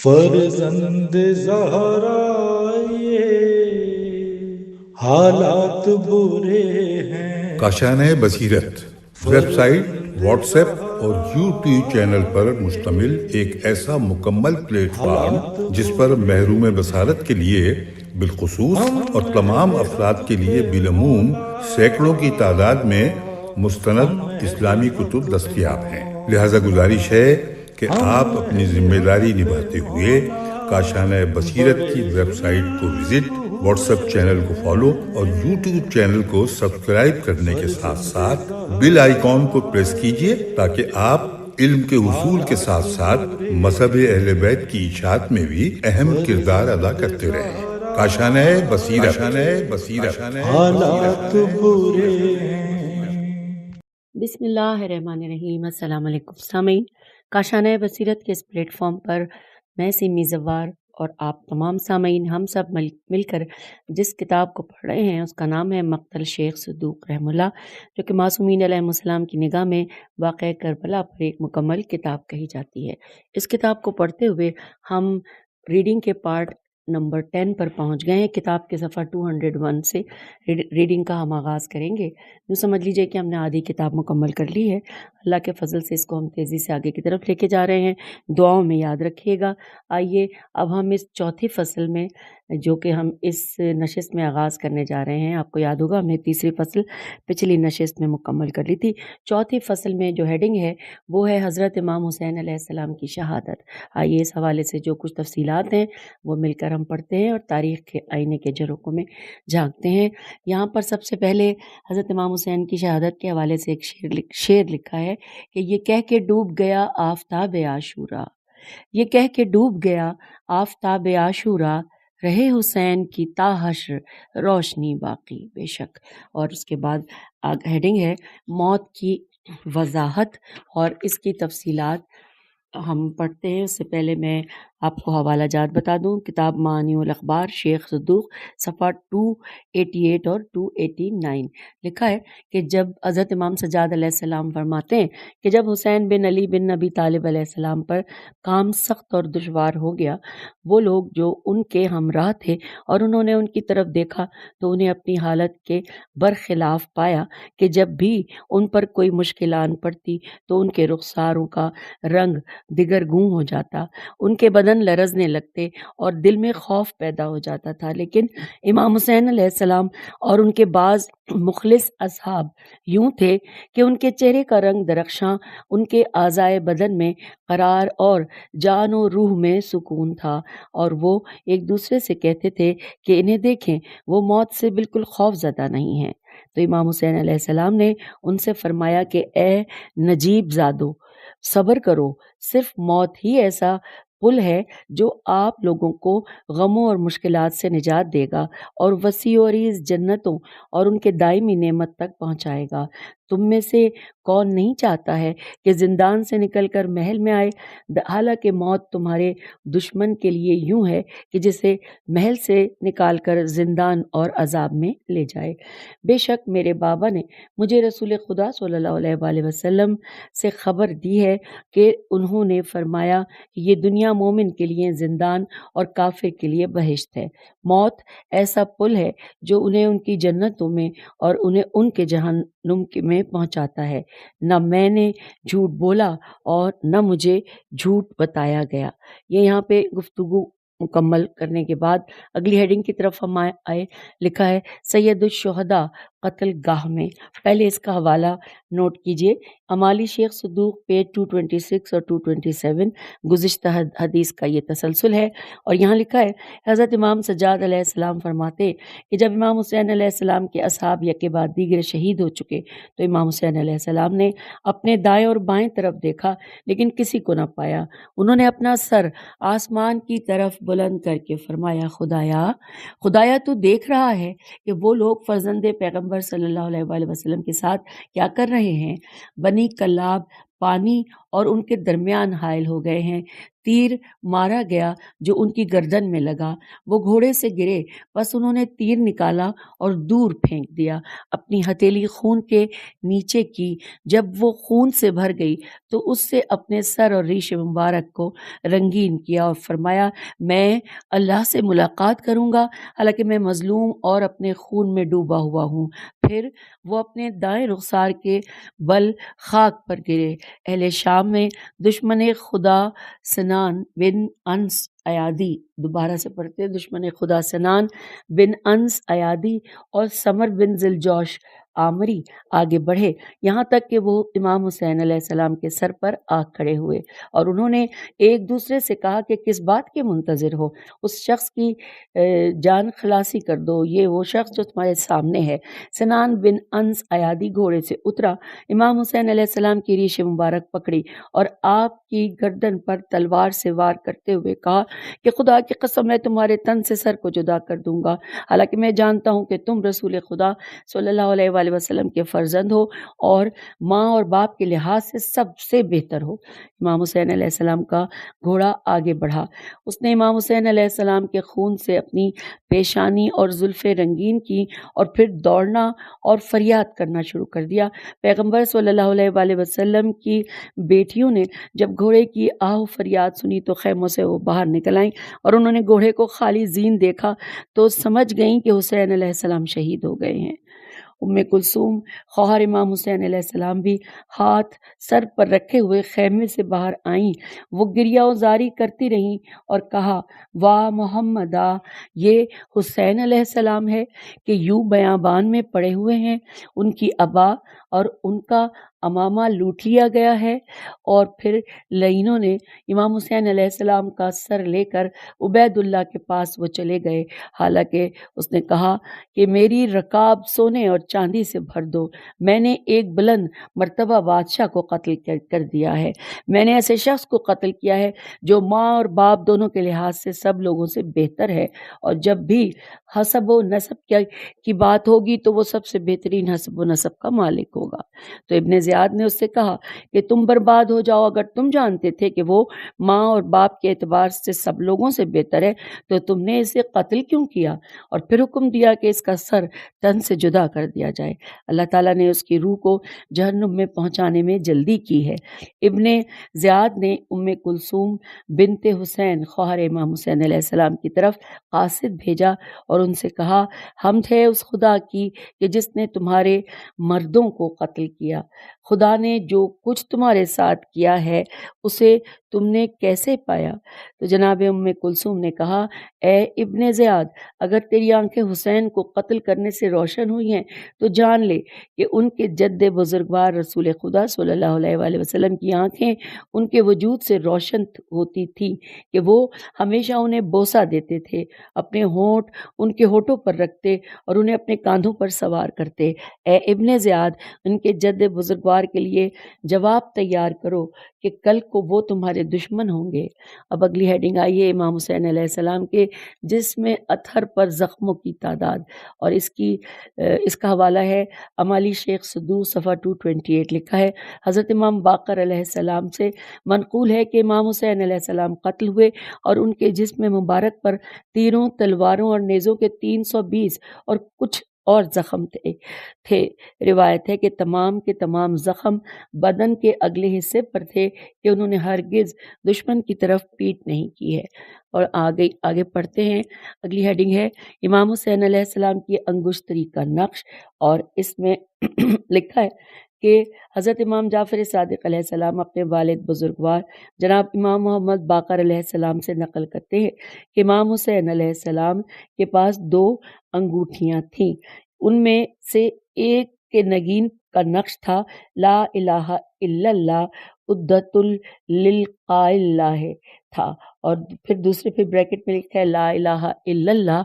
فرزند زہرا یہ حالات برے ہیں۔ کاشانۂ بصیرت ویب سائٹ، واٹس ایپ اور یوٹیوب چینل پر مشتمل ایک ایسا مکمل پلیٹ فارم جس پر محروم بصارت کے لیے بالخصوص اور تمام افراد کے لیے بالعموم سینکڑوں کی تعداد میں مستند اسلامی کتب دستیاب ہیں۔ لہذا گزارش ہے کہ آپ اپنی ذمہ داری نبھاتے ہوئے کاشانۂ بصیرت کی ویب سائٹ کو وزٹ، واٹس ایپ چینل کو فالو اور یوٹیوب چینل کو سبسکرائب کرنے کے ساتھ ساتھ بیل آئیکن کو پریس کیجئے تاکہ آپ علم کے حصول کے ساتھ ساتھ مذہب اہل بیت کی اشاعت میں بھی اہم کردار ادا کرتے رہیں۔ کاشانۂ بصیرت۔ حالات برے ہیں۔ بسم اللہ الرحمن الرحیم۔ السلام علیکم سامعین، کاشانۂ بصیرت کے اس پلیٹ فارم پر میں سیمی زوار اور آپ تمام سامعین ہم سب مل کر جس کتاب کو پڑھ رہے ہیں اس کا نام ہے مقتل شیخ صدوق رحمہ اللہ، جو کہ معصومین علیہ السلام کی نگاہ میں واقعہ کربلا پر ایک مکمل کتاب کہی جاتی ہے۔ اس کتاب کو پڑھتے ہوئے ہم ریڈنگ کے پارٹ نمبر 10 پر پہنچ گئے ہیں۔ کتاب کے صفحہ 201 سے ریڈنگ کا ہم آغاز کریں گے۔ یوں سمجھ لیجئے کہ ہم نے آدھی کتاب مکمل کر لی ہے۔ اللہ کے فضل سے اس کو ہم تیزی سے آگے کی طرف لے کے جا رہے ہیں، دعاؤں میں یاد رکھیے گا۔ آئیے اب ہم اس چوتھی فصل میں، جو کہ ہم اس نشست میں آغاز کرنے جا رہے ہیں، آپ کو یاد ہوگا ہم نے تیسری فصل پچھلی نشست میں مکمل کر لی تھی۔ چوتھی فصل میں جو ہیڈنگ ہے وہ ہے حضرت امام حسین علیہ السلام کی شہادت۔ آئیے اس حوالے سے جو کچھ تفصیلات ہیں وہ مل کر ہم پڑھتے ہیں اور تاریخ کے آئینے کے جھروکوں میں جھانکتے ہیں۔ یہاں پر سب سے پہلے حضرت امام حسین کی شہادت کے حوالے سے ایک شعر لکھا ہے کہ یہ کہہ کے ڈوب گیا آفتاب عاشورا، یہ کہہ کے ڈوب گیا آفتاب عاشورا، رہے حسین کی تا حشر روشنی باقی بے شک۔ اور اس کے بعد ہیڈنگ ہے موت کی وضاحت اور اس کی تفصیلات ہم پڑھتے ہیں۔ اس سے پہلے میں آپ کو حوالہ جات بتا دوں، کتاب معانی الاخبار شیخ صدوق صفحہ 288 اور 289 لکھا ہے کہ جب حضرت امام سجاد علیہ السلام فرماتے ہیں کہ جب حسین بن علی بن ابی طالب علیہ السلام پر کام سخت اور دشوار ہو گیا، وہ لوگ جو ان کے ہمراہ تھے اور انہوں نے ان کی طرف دیکھا تو انہیں اپنی حالت کے برخلاف پایا کہ جب بھی ان پر کوئی مشکل آن پڑتی تو ان کے رخساروں کا رنگ دگرگوں ہو جاتا، ان کے بدن لرزنے لگتے اور دل میں خوف پیدا ہو جاتا تھا۔ لیکن امام حسین علیہ السلام اور ان کے بعض مخلص اصحاب یوں تھے کہ ان کے چہرے کا رنگ درخشاں، ان کے اعضائے بدن میں قرار اور جان و روح میں سکون تھا، اور وہ ایک دوسرے سے کہتے تھے کہ انہیں دیکھیں، وہ موت سے بالکل خوف زدہ نہیں ہیں۔ تو امام حسین علیہ السلام نے ان سے فرمایا کہ اے نجیب زادو، صبر کرو، صرف موت ہی ایسا پل ہے جو آپ لوگوں کو غموں اور مشکلات سے نجات دے گا اور وسیع و عریض جنتوں اور ان کے دائمی نعمت تک پہنچائے گا۔ تم میں سے کون نہیں چاہتا ہے کہ زندان سے نکل کر محل میں آئے؟ حالانکہ موت تمہارے دشمن کے لیے یوں ہے کہ جسے محل سے نکال کر زندان اور عذاب میں لے جائے۔ بے شک میرے بابا نے مجھے رسول خدا صلی اللہ علیہ وآلہ وسلم سے خبر دی ہے کہ انہوں نے فرمایا کہ یہ دنیا مومن کے لیے زندان اور کافر کے لیے بہشت ہے۔ موت ایسا پل ہے جو انہیں ان کی جنتوں میں اور انہیں ان کے جہنم میں پہنچاتا ہے۔ نہ میں نے جھوٹ بولا اور نہ مجھے جھوٹ بتایا گیا۔ یہ یہاں پہ گفتگو مکمل کرنے کے بعد اگلی ہیڈنگ کی طرف ہم آئے، لکھا ہے سید الشہداء قتل گاہ میں۔ پہلے اس کا حوالہ نوٹ کیجئے، امالی شیخ صدوق پیج 226 اور 227 گزشتہ حدیث کا یہ تسلسل ہے، اور یہاں لکھا ہے حضرت امام سجاد علیہ السلام فرماتے کہ جب امام حسین علیہ السلام کے اصحاب یکے بعد دیگر شہید ہو چکے تو امام حسین علیہ السلام نے اپنے دائیں اور بائیں طرف دیکھا لیکن کسی کو نہ پایا۔ انہوں نے اپنا سر آسمان کی طرف بلند کر کے فرمایا، خدایا تو دیکھ رہا ہے کہ وہ لوگ فرزند پیغمبر صلی اللہ علیہ وآلہ وسلم کے ساتھ کیا کر رہے ہیں۔ بنی کلاب پانی اور ان کے درمیان حائل ہو گئے ہیں، تیر مارا گیا جو ان کی گردن میں لگا۔ وہ گھوڑے سے گرے، بس انہوں نے تیر نکالا اور دور پھینک دیا۔ اپنی ہتھیلی خون کے نیچے کی، جب وہ خون سے بھر گئی تو اس سے اپنے سر اور ریش مبارک کو رنگین کیا اور فرمایا میں اللہ سے ملاقات کروں گا حالانکہ میں مظلوم اور اپنے خون میں ڈوبا ہوا ہوں۔ پھر وہ اپنے دائیں رخسار کے بل خاک پر گرے۔ اہل شام میں دشمن خدا سنان بن انس ایادی، دوبارہ سے پڑھتے ہیں، دشمن خدا سنان بن انس ایادی اور سمر بن ذلجوش عامری آگے بڑھے یہاں تک کہ وہ امام حسین علیہ السلام کے سر پر آ کھڑے ہوئے، اور انہوں نے ایک دوسرے سے کہا کہ کس بات کے منتظر ہو؟ اس شخص کی جان خلاصی کر دو، یہ وہ شخص جو تمہارے سامنے ہے۔ سنان بن انس ایادی گھوڑے سے اترا، امام حسین علیہ السلام کی ریش مبارک پکڑی اور آپ کی گردن پر تلوار سے وار کرتے ہوئے کہا کہ خدا کی قسم میں تمہارے تن سے سر کو جدا کر دوں گا، حالانکہ میں جانتا ہوں کہ تم رسول خدا صلی اللہ علیہ وآلہ وسلم کے فرزند ہو اور ماں اور باپ کے لحاظ سے سب سے بہتر ہو۔ امام حسین علیہ السلام کا گھوڑا آگے بڑھا، اس نے امام حسین علیہ السلام کے خون سے اپنی پیشانی اور زلفیں رنگین کی اور پھر دوڑنا اور فریاد کرنا شروع کر دیا۔ پیغمبر صلی اللہ علیہ وآلہ وسلم کی بیٹیوں نے جب گھوڑے کی آہ فریاد سنی تو خیموں سے وہ باہر نکل آئیں، اور انہوں نے گھوڑے کو خالی زین دیکھا تو سمجھ گئیں کہ حسین علیہ السلام شہید ہو گئے ہیں۔ کلثوم خواہر امام حسین علیہ السلام بھی ہاتھ سر پر رکھے ہوئے خیمے سے باہر آئیں۔ وہ گریہ و زاری کرتی رہیں اور کہا واہ محمدہ، یہ حسین علیہ السلام ہے کہ یوں بیابان میں پڑے ہوئے ہیں، ان کی ابا اور ان کا امامہ لوٹ لیا گیا ہے۔ اور پھر لعینوں نے امام حسین علیہ السلام کا سر لے کر عبید اللہ کے پاس وہ چلے گئے، حالانکہ اس نے کہا کہ میری رکاب سونے اور چاندی سے بھر دو، میں نے ایک بلند مرتبہ بادشاہ کو قتل کر دیا ہے، میں نے ایسے شخص کو قتل کیا ہے جو ماں اور باپ دونوں کے لحاظ سے سب لوگوں سے بہتر ہے، اور جب بھی حسب و نسب کی بات ہوگی تو وہ سب سے بہترین حسب و نسب کا مالک ہوگا۔ تو ابن زیاد نے اس سے کہا کہ تم برباد ہو جاؤ، اگر تم جانتے تھے کہ وہ ماں اور باپ کے اعتبار سے سب لوگوں سے بہتر ہے تو تم نے اسے قتل کیوں کیا؟ اور پھر حکم دیا کہ اس کا سر تن سے جدا کر دیا جائے۔ اللہ تعالیٰ نے اس کی روح کو جہنم میں پہنچانے میں جلدی کی ہے۔ ابن زیاد نے کلثوم بنت حسین خواہر امام حسین علیہ السلام کی طرف قاصد بھیجا اور ان سے کہا حمد ہے اس خدا کی کہ جس نے تمہارے مردوں کو قتل کیا، خدا نے جو کچھ تمہارے ساتھ کیا ہے اسے تم نے کیسے پایا؟ تو جناب کلثوم نے کہا اے ابن زیاد، اگر تیری آنکھیں حسین کو قتل کرنے سے روشن ہوئی ہیں تو جان لے کہ ان کے جد بزرگوار رسول خدا صلی اللہ علیہ وآلہ وسلم کی آنکھیں ان کے وجود سے روشن ہوتی تھی کہ وہ ہمیشہ انہیں بوسہ دیتے تھے، اپنے ہونٹ ان کے ہونٹوں پر رکھتے اور انہیں اپنے کاندھوں پر سوار کرتے۔ اے ابن زیاد، ان کے جد بزرگوار کے لیے جواب تیار کرو کہ کل کو وہ تمہارے دشمن ہوں گے۔ اب اگلی ہیڈنگ آئی ہے امام حسین علیہ السلام کے جسم اطہر پر زخموں کی تعداد، اور اس کا حوالہ ہے امالی شیخ صدوق صفحہ 228۔ لکھا ہے حضرت امام باقر علیہ السلام سے منقول ہے کہ امام حسین علیہ السلام قتل ہوئے اور ان کے جسم مبارک پر تیروں، تلواروں اور نیزوں کے 320 اور کچھ اور زخم تھے۔ روایت ہے کہ تمام کے تمام زخم بدن کے اگلے حصے پر تھے کہ انہوں نے ہرگز دشمن کی طرف پیٹ نہیں کی ہے۔ اور آگے پڑھتے ہیں، اگلی ہیڈنگ ہے امام حسین علیہ السلام کی انگشتری کا نقش، اور اس میں لکھا ہے کہ حضرت امام جعفر صادق علیہ السلام اپنے والد بزرگوار جناب امام محمد باقر علیہ السلام سے نقل کرتے ہیں کہ امام حسین علیہ السلام کے پاس 2 انگوٹھیاں تھیں، ان میں سے ایک کے نگین کا نقش تھا لا الہ الا اللہ عدت للقائل تھا، اور پھر دوسرے پہ بریکٹ میں لکھا ہے لا الہ الا اللہ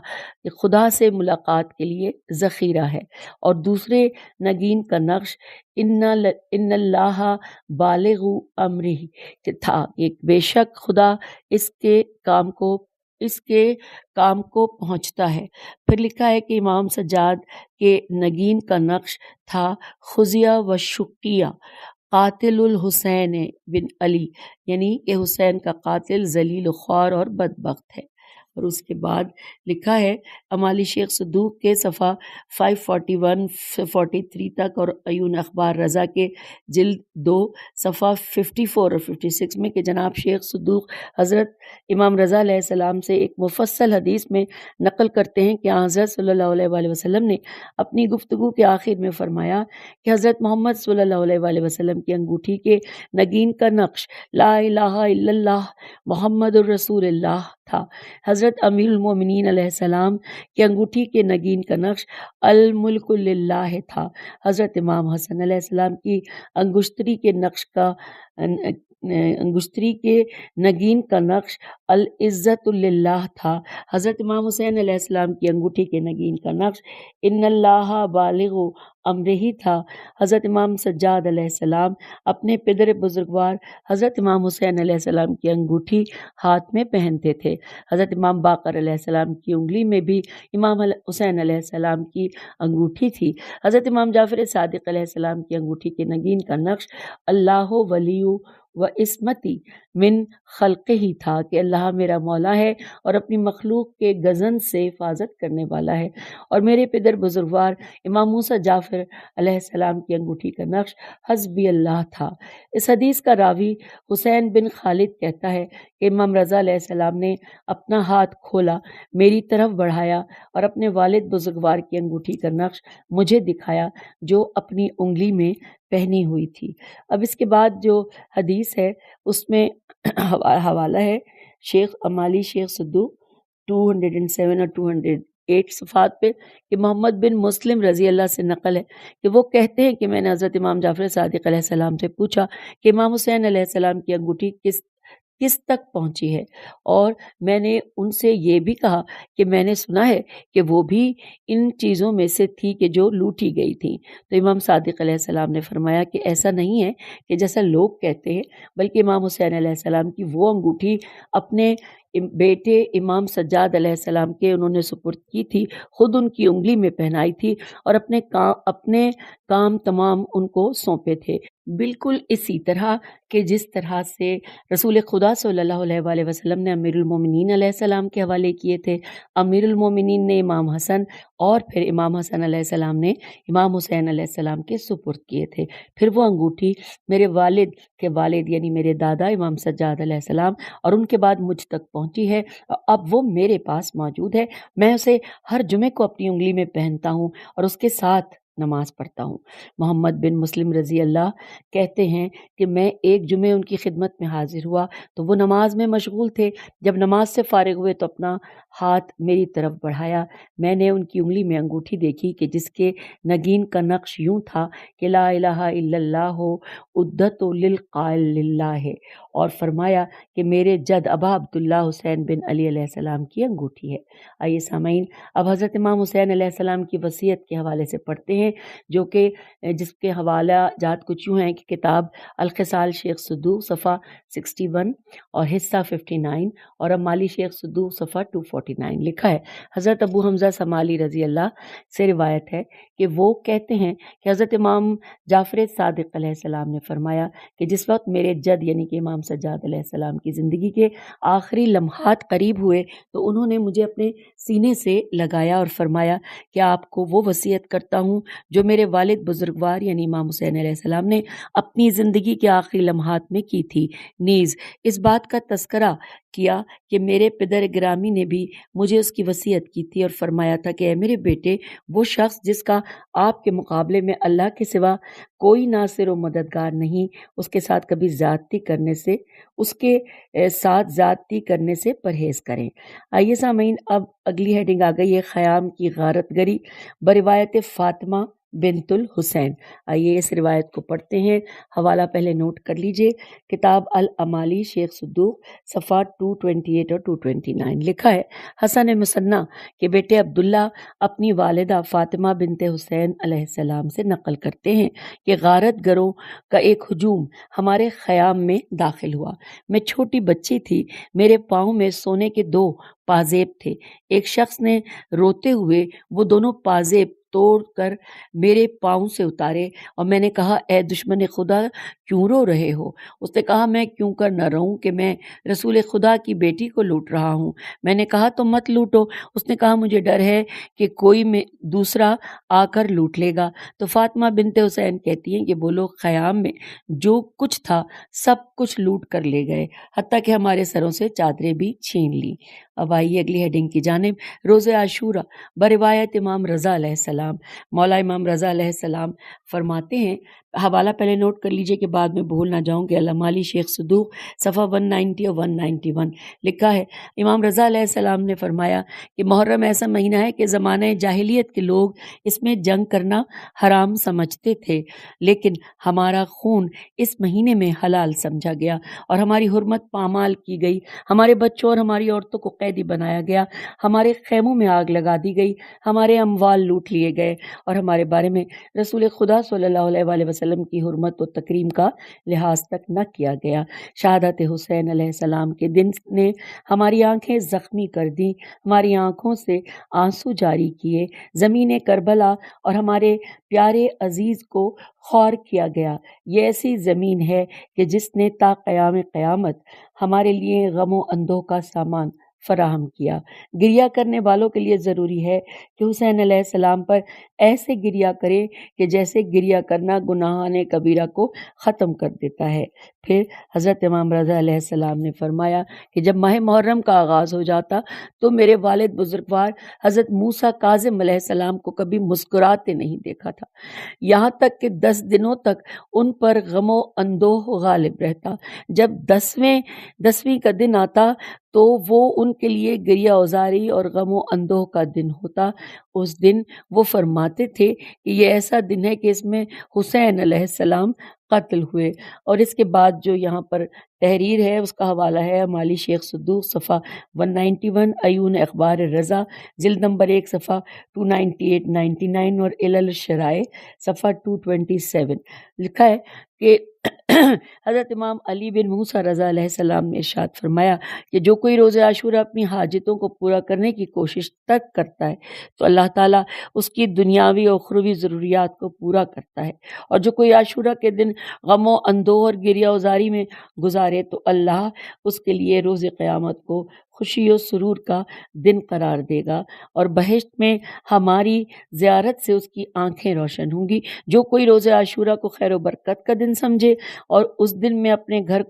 خدا سے ملاقات کے لیے ذخیرہ ہے، اور دوسرے نگین کا نقش ان اللہ بالغ امرہ تھا، ایک بے شک خدا اس کے کام کو پہنچتا ہے۔ پھر لکھا ہے کہ امام سجاد کے نگین کا نقش تھا خزیہ و شقیہ، قاتل الحسین بن علی، یعنی کہ حسین کا قاتل ذلیل و خوار اور بدبخت ہے۔ اور اس کے بعد لکھا ہے امالی شیخ صدوق کے صفحہ 541 43 تک، اور عیون اخبار رضا کے جلد 2 صفحہ 54 اور 56 میں کہ جناب شیخ صدوق حضرت امام رضا علیہ السلام سے ایک مفصل حدیث میں نقل کرتے ہیں کہ حضرت صلی اللہ علیہ وآلہ وسلم نے اپنی گفتگو کے آخر میں فرمایا کہ حضرت محمد صلی اللہ علیہ وآلہ وسلم کی انگوٹھی کے نگین کا نقش لا الہ الا اللہ محمد الرسول اللہ تھا۔ حضرت امیر المومنین علیہ السلام کی انگوٹھی کے نگین کا نقش الملک للہ تھا۔ حضرت امام حسن علیہ السلام کی انگشتری کے نگین کا نقش العزت للہ تھا۔ حضرت امام حسین علیہ السلام کی انگوٹھی کے نگین کا نقش ان اللہ بالغ امرہ تھا۔ حضرت امام سجاد علیہ السلام اپنے پدر بزرگوار حضرت امام حسین علیہ السلام کی انگوٹھی ہاتھ میں پہنتے تھے۔ حضرت امام باقر علیہ السلام کی انگلی میں بھی امام حسین علیہ السلام کی انگوٹھی تھی۔ حضرت امام جعفر صادق علیہ السلام کی انگوٹھی کے نگین کا نقش اللہ ولی و عصمتی من خلقہ ہی تھا کہ اللہ میرا مولا ہے اور اپنی مخلوق کے گزن سے حفاظت کرنے والا ہے۔ اور میرے پدر بزرگوار امام موسیٰ جعفر علیہ السلام کی انگوٹھی کا نقش حسبی اللہ تھا۔ اس حدیث کا راوی حسین بن خالد کہتا ہے کہ امام رضا علیہ السلام نے اپنا ہاتھ کھولا، میری طرف بڑھایا اور اپنے والد بزرگوار کی انگوٹھی کا نقش مجھے دکھایا جو اپنی انگلی میں پہنی ہوئی تھی۔ اب اس کے بعد جو حدیث ہے اس میں حوالہ ہے شیخ امالی شیخ صدوق 207 اور 208 صفحات پہ کہ محمد بن مسلم رضی اللہ سے نقل ہے کہ وہ کہتے ہیں کہ میں نے حضرت امام جعفر صادق علیہ السلام سے پوچھا کہ امام حسین علیہ السلام کی انگوٹھی کس تک پہنچی ہے، اور میں نے ان سے یہ بھی کہا کہ میں نے سنا ہے کہ وہ بھی ان چیزوں میں سے تھی کہ جو لوٹی گئی تھیں۔ تو امام صادق علیہ السلام نے فرمایا کہ ایسا نہیں ہے کہ جیسا لوگ کہتے ہیں، بلکہ امام حسین علیہ السلام کی وہ انگوٹھی اپنے بیٹے امام سجاد علیہ السلام کے انہوں نے سپرد کی تھی، خود ان کی انگلی میں پہنائی تھی اور اپنے کام تمام ان کو سونپے تھے، بالکل اسی طرح کہ جس طرح سے رسول خدا صلی اللہ علیہ وآلہ وسلم نے امیر المومنین علیہ السلام کے حوالے کیے تھے۔ امیر المومنین نے امام حسن اور پھر امام حسن علیہ السلام نے امام حسین علیہ السلام کے سپرد کیے تھے۔ پھر وہ انگوٹھی میرے والد کے والد یعنی میرے دادا امام سجاد علیہ السلام اور ان کے بعد مجھ تک پہنچی ہے، اب وہ میرے پاس موجود ہے۔ میں اسے ہر جمعے کو اپنی انگلی میں پہنتا ہوں اور اس کے ساتھ نماز پڑھتا ہوں۔ محمد بن مسلم رضی اللہ کہتے ہیں کہ میں ایک جمعے ان کی خدمت میں حاضر ہوا تو وہ نماز میں مشغول تھے۔ جب نماز سے فارغ ہوئے تو اپنا ہاتھ میری طرف بڑھایا، میں نے ان کی انگلی میں انگوٹھی دیکھی کہ جس کے نگین کا نقش یوں تھا کہ لا الہ الا اللہ عدت للقائل للہ ہے، اور فرمایا کہ میرے جد ابا عبداللہ حسین بن علی علیہ السلام کی انگوٹھی ہے۔ آئیے سامعین اب حضرت امام حسین علیہ السلام کی وصیت کے حوالے سے پڑھتے ہیں، جو کہ جس کے حوالہ جات کچھ یوں ہیں کہ کتاب الخصال شیخ صدوق صفحہ 61 اور حصہ 59 اور امالی شیخ صدوق صفحہ 249 لکھا ہے۔ حضرت ابو حمزہ سمالی رضی اللہ سے روایت ہے کہ وہ کہتے ہیں کہ حضرت امام جعفر صادق علیہ السلام نے فرمایا کہ جس وقت میرے جد یعنی کہ امام سجاد علیہ السلام کی زندگی کے آخری لمحات قریب ہوئے تو انہوں نے مجھے اپنے سینے سے لگایا اور فرمایا کہ آپ کو وہ وصیت کرتا ہوں جو میرے والد بزرگوار یعنی امام حسین علیہ السلام نے اپنی زندگی کے آخری لمحات میں کی تھی، نیز اس بات کا تذکرہ کیا کہ میرے پدر گرامی نے بھی مجھے اس کی وصیت کی تھی اور فرمایا تھا کہ اے میرے بیٹے، وہ شخص جس کا آپ کے مقابلے میں اللہ کے سوا کوئی ناصر و مددگار نہیں، اس کے ساتھ کبھی زیادتی کرنے سے پرہیز کریں۔ آئیے سامعین اب اگلی ہیڈنگ آ گئی ہے خیام کی غارت گری بروایت فاطمہ بنت الحسین۔ آئیے اس روایت کو پڑھتے ہیں، حوالہ پہلے نوٹ کر لیجئے، کتاب الامالی شیخ صدوق صفحہ 228 اور 229 لکھا ہے۔ حسن مصنع کے بیٹے عبداللہ اپنی والدہ فاطمہ بنت حسین علیہ السلام سے نقل کرتے ہیں کہ غارت گروں کا ایک ہجوم ہمارے خیام میں داخل ہوا۔ میں چھوٹی بچی تھی، میرے پاؤں میں سونے کے 2 پازیب تھے۔ ایک شخص نے روتے ہوئے وہ دونوں پازیب توڑ کر میرے پاؤں سے اتارے، اور میں نے کہا اے دشمن خدا کیوں رو رہے ہو؟ اس نے کہا میں کیوں کر نہ رہوں کہ میں رسول خدا کی بیٹی کو لوٹ رہا ہوں۔ میں نے کہا تو مت لوٹو۔ اس نے کہا مجھے ڈر ہے کہ کوئی دوسرا آ کر لوٹ لے گا۔ تو فاطمہ بنت حسین کہتی ہیں کہ وہ لوگ خیام میں جو کچھ تھا سب کچھ لوٹ کر لے گئے، حتیٰ کہ ہمارے سروں سے چادریں بھی چھین لی۔ اب آئیے اگلی ہیڈنگ کی جانب۔ روز عاشورہ بروایت امام رضا علیہ السلام۔ مولا امام رضا علیہ السلام فرماتے ہیں، حوالہ پہلے نوٹ کر لیجئے کہ بعد میں بھول نہ جاؤں کہ علامہ علی شیخ صدوق صفحہ 190 اور 191 لکھا ہے، امام رضا علیہ السلام نے فرمایا کہ محرم ایسا مہینہ ہے کہ زمانہ جاہلیت کے لوگ اس میں جنگ کرنا حرام سمجھتے تھے، لیکن ہمارا خون اس مہینے میں حلال سمجھا گیا اور ہماری حرمت پامال کی گئی، ہمارے بچوں اور ہماری عورتوں کو قیدی بنایا گیا، ہمارے خیموں میں آگ لگا دی گئی، ہمارے اموال لوٹ لیے گئے، اور ہمارے بارے میں رسول خدا صلی اللہ علیہ وآلہ وسلم کی حرمت و تکریم کا لحاظ تک نہ کیا گیا۔ شہادت حسین علیہ السلام کے دن نے ہماری آنکھیں زخمی کر دیں، ہماری آنکھوں سے آنسو جاری کیے، زمین کربلا اور ہمارے پیارے عزیز کو خور کیا گیا۔ یہ ایسی زمین ہے کہ جس نے تا قیام قیامت ہمارے لیے غم و اندوہ کا سامان فراہم کیا۔ گریہ کرنے والوں کے لیے ضروری ہے کہ حسین علیہ السلام پر ایسے گریہ کرے کہ جیسے گریہ کرنا گناہان کبیرہ کو ختم کر دیتا ہے۔ پھر حضرت امام رضا علیہ السلام نے فرمایا کہ جب ماہ محرم کا آغاز ہو جاتا تو میرے والد بزرگوار حضرت موسیٰ کاظم علیہ السلام کو کبھی مسکراتے نہیں دیکھا تھا، یہاں تک کہ 10 دنوں تک ان پر غم و اندوہ غالب رہتا۔ جب 10ویں کا دن آتا تو وہ ان کے لیے گریہ ازاری اور غم و اندوہ کا دن ہوتا۔ اس دن وہ فرماتے تھے کہ یہ ایسا دن ہے کہ اس میں حسین علیہ السلام قتل ہوئے۔ اور اس کے بعد جو یہاں پر تحریر ہے اس کا حوالہ ہے مالی شیخ صدوق صفحہ 191، عیون اخبار رضا جلد نمبر 1 صفحہ 298-99 اور علل الشرائع صفحہ 227۔ لکھا ہے کہ حضرت امام علی بن موسیٰ رضا علیہ السلام نے ارشاد فرمایا کہ جو کوئی روز عاشورہ اپنی حاجتوں کو پورا کرنے کی کوشش تک کرتا ہے تو اللہ تعالیٰ اس کی دنیاوی اور اخروی ضروریات کو پورا کرتا ہے، اور جو کوئی عاشورہ کے دن غم و اندوہ اور گریہ ازاری میں گزارے تو اللہ اس کے لیے روز قیامت کو خوشی و سرور کا دن قرار دے گا، اور بہشت میں ہماری زیارت سے اس کی آنکھیں روشن ہوں گی۔ جو کوئی روز عاشورہ کو خیر و برکت کا دن سمجھے اور اس دن میں اپنے گھر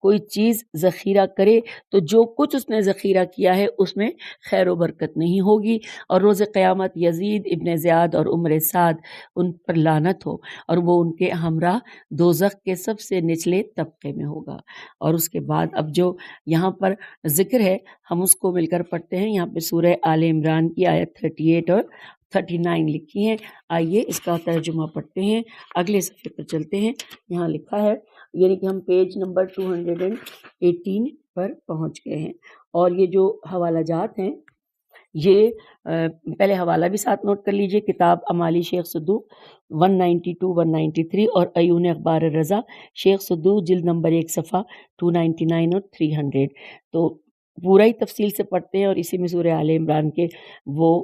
کوئی چیز ذخیرہ کرے تو جو کچھ اس نے ذخیرہ کیا ہے اس میں خیر و برکت نہیں ہوگی، اور روز قیامت یزید ابن زیاد اور عمر سعد ان پر لعنت ہو، اور وہ ان کے ہمراہ دوزخ کے سب سے نچلے طبقے میں ہوگا۔ اور اس کے بعد اب جو یہاں پر ذکر ہے ہم اس کو مل کر پڑھتے ہیں۔ یہاں پہ سورہ آل عمران کی آیت 38 اور 39 لکھی ہیں۔ آئیے اس کا ترجمہ پڑھتے ہیں، اگلے صفحے پر چلتے ہیں۔ یہاں لکھا ہے، یعنی کہ ہم پیج نمبر 218 پر پہنچ گئے ہیں، اور یہ جو حوالہ جات ہیں یہ پہلے حوالہ بھی ساتھ نوٹ کر لیجئے، کتاب امالی شیخ صدوق 192-193 اور عیون اخبار رضا شیخ صدوق جلد نمبر 1 صفحہ 299 اور 300۔ تو پورا ہی تفصیل سے پڑھتے ہیں، اور اسی میں سورہ آل عمران کے وہ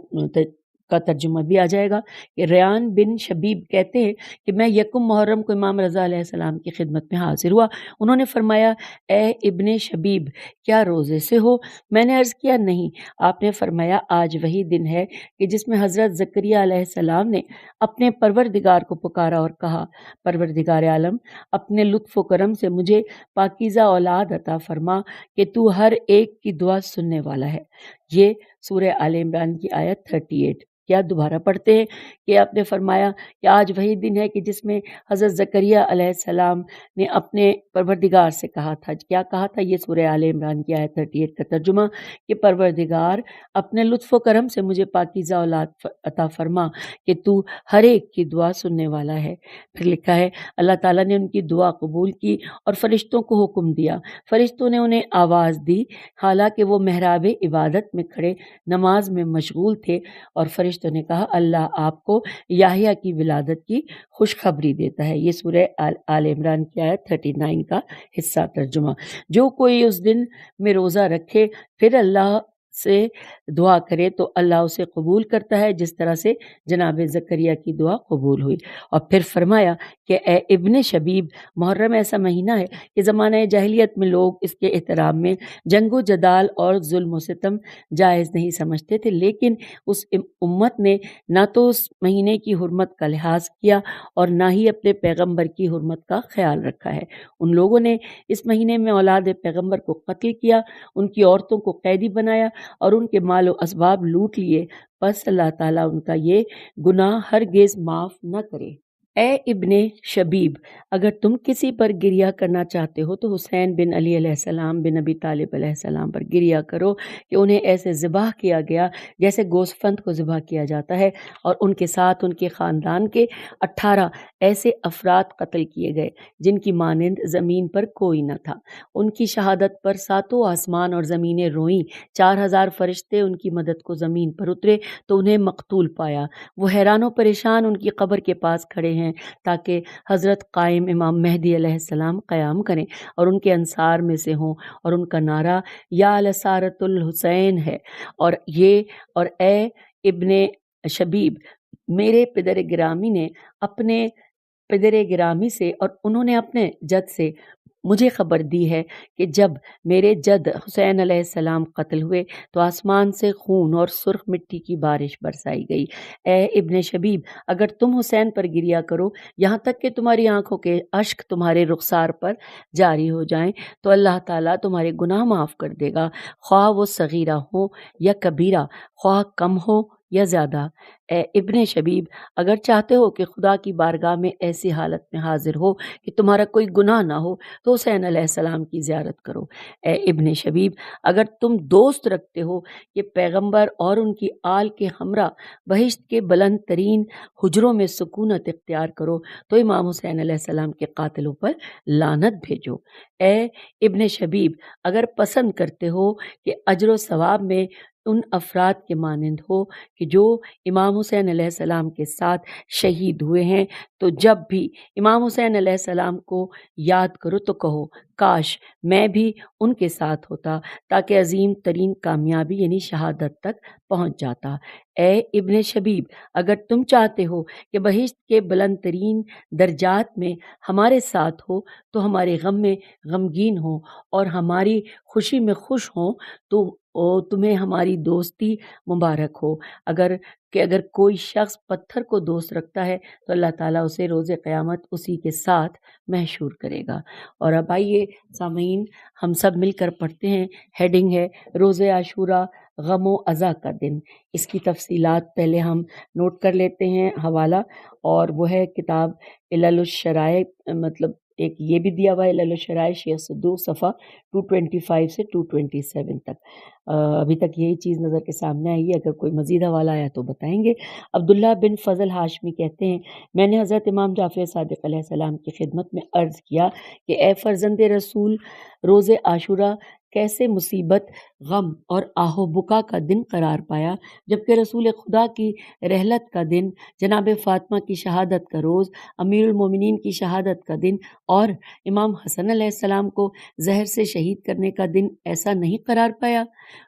کا ترجمہ بھی آ جائے گا کہ ریان بن شبیب کہتے ہیں کہ میں یکم محرم کو امام رضا علیہ السلام کی خدمت میں حاضر ہوا۔ انہوں نے فرمایا اے ابن شبیب کیا روزے سے ہو؟ میں نے عرض کیا نہیں۔ آپ نے فرمایا آج وہی دن ہے کہ جس میں حضرت زکریا علیہ السلام نے اپنے پروردگار کو پکارا اور کہا پروردگار عالم اپنے لطف و کرم سے مجھے پاکیزہ اولاد عطا فرما کہ تو ہر ایک کی دعا سننے والا ہے۔ یہ سورہ آل عمران کی آیت 38۔ کیا دوبارہ پڑھتے ہیں کہ آپ نے فرمایا کہ آج وہی دن ہے کہ جس میں حضرت زکریا علیہ السلام نے اپنے پروردگار سے کہا تھا، کیا کہا تھا؟ یہ سورہ آل عمران کی آیت 38 کا ترجمہ کہ پروردگار اپنے لطف و کرم سے مجھے پاکیزہ اولاد عطا فرما کہ تو ہر ایک کی دعا سننے والا ہے۔ پھر لکھا ہے اللہ تعالیٰ نے ان کی دعا قبول کی اور فرشتوں کو حکم دیا، فرشتوں نے انہیں آواز دی حالانکہ وہ محراب عبادت میں کھڑے نماز میں مشغول تھے، اور فرشتوں نے کہا اللہ آپ کو یحییٰ کی ولادت کی خوشخبری دیتا ہے۔ یہ سورہ آل عمران کی آیت 39 کا حصہ ترجمہ۔ جو کوئی اس دن میں روزہ رکھے پھر اللہ سے دعا کرے تو اللہ اسے قبول کرتا ہے، جس طرح سے جناب زکریا کی دعا قبول ہوئی۔ اور پھر فرمایا کہ اے ابن شبیب، محرم ایسا مہینہ ہے کہ زمانہ جاہلیت میں لوگ اس کے احترام میں جنگ و جدال اور ظلم و ستم جائز نہیں سمجھتے تھے، لیکن اس امت نے نہ تو اس مہینے کی حرمت کا لحاظ کیا اور نہ ہی اپنے پیغمبر کی حرمت کا خیال رکھا ہے۔ ان لوگوں نے اس مہینے میں اولاد پیغمبر کو قتل کیا، ان کی عورتوں کو قیدی بنایا اور ان کے مال و اسباب لوٹ لیے، پس اللہ تعالیٰ ان کا یہ گناہ ہرگز معاف نہ کرے۔ اے ابن شبیب، اگر تم کسی پر گریہ کرنا چاہتے ہو تو حسین بن علی علیہ السلام بن ابی طالب علیہ السلام پر گریہ کرو کہ انہیں ایسے ذبح کیا گیا جیسے گوسفند کو ذبح کیا جاتا ہے، اور ان کے ساتھ ان کے خاندان کے 18 ایسے افراد قتل کیے گئے جن کی مانند زمین پر کوئی نہ تھا۔ ان کی شہادت پر ساتوں آسمان اور زمینیں روئیں، 4000 فرشتے ان کی مدد کو زمین پر اترے تو انہیں مقتول پایا۔ وہ حیران و پریشان ان کی قبر کے پاس کھڑے ہیں تاکہ حضرت قائم امام مہدی علیہ السلام قیام کریں اور ان کے انصار میں سے ہوں، اور ان کا نعرہ یا لسارت الحسین ہے، اور اے ابن شبیب، میرے پدر گرامی نے اپنے پدر گرامی سے اور انہوں نے اپنے جد سے مجھے خبر دی ہے کہ جب میرے جد حسین علیہ السلام قتل ہوئے تو آسمان سے خون اور سرخ مٹی کی بارش برسائی گئی۔ اے ابن شبیب، اگر تم حسین پر گریہ کرو یہاں تک کہ تمہاری آنکھوں کے اشک تمہارے رخسار پر جاری ہو جائیں تو اللہ تعالیٰ تمہارے گناہ معاف کر دے گا، خواہ وہ صغیرہ ہو یا کبیرہ، خواہ کم ہو یا زیادہ۔ اے ابن شبیب، اگر چاہتے ہو کہ خدا کی بارگاہ میں ایسی حالت میں حاضر ہو کہ تمہارا کوئی گناہ نہ ہو تو حسین علیہ السلام کی زیارت کرو۔ اے ابن شبیب، اگر تم دوست رکھتے ہو کہ پیغمبر اور ان کی آل کے ہمراہ بہشت کے بلند ترین حجروں میں سکونت اختیار کرو تو امام حسین علیہ السلام کے قاتلوں پر لعنت بھیجو۔ اے ابن شبیب، اگر پسند کرتے ہو کہ اجر و ثواب میں ان افراد کے مانند ہو کہ جو امام حسین علیہ السلام کے ساتھ شہید ہوئے ہیں تو جب بھی امام حسین علیہ السلام کو یاد کرو تو کہو کاش میں بھی ان کے ساتھ ہوتا تاکہ عظیم ترین کامیابی یعنی شہادت تک پہنچ جاتا۔ اے ابن شبیب، اگر تم چاہتے ہو کہ بہشت کے بلند ترین درجات میں ہمارے ساتھ ہو تو ہمارے غم میں غمگین ہو اور ہماری خوشی میں خوش ہوں تو تمہیں ہماری دوستی مبارک ہو۔ اگر کوئی شخص پتھر کو دوست رکھتا ہے تو اللہ تعالیٰ اسے روز قیامت اسی کے ساتھ محشور کرے گا۔ اور اب آئیے سامعین، ہم سب مل کر پڑھتے ہیں۔ ہیڈنگ ہے روز عاشوراء، غم و عزا کا دن۔ اس کی تفصیلات پہلے ہم نوٹ کر لیتے ہیں۔ حوالہ اور وہ ہے کتاب علل الشرائع، مطلب ایک یہ بھی دیا ہوا ہے علل الشرائع شیخ صدوق، صفحہ 225 سے 227 تک۔ ابھی تک یہی چیز نظر کے سامنے آئی ہے، اگر کوئی مزید حوالہ آیا تو بتائیں گے۔ عبداللہ بن فضل ہاشمی کہتے ہیں میں نے حضرت امام جعفر صادق علیہ السلام کی خدمت میں عرض کیا کہ اے فرزند رسول، روز عاشوراء کیسے مصیبت، غم اور آہ و بکا کا دن قرار پایا، جبکہ رسول خدا کی رحلت کا دن، جناب فاطمہ کی شہادت کا روز، امیر المومنین کی شہادت کا دن اور امام حسن علیہ السلام کو زہر سے شہید کرنے کا دن ایسا نہیں قرار پایا؟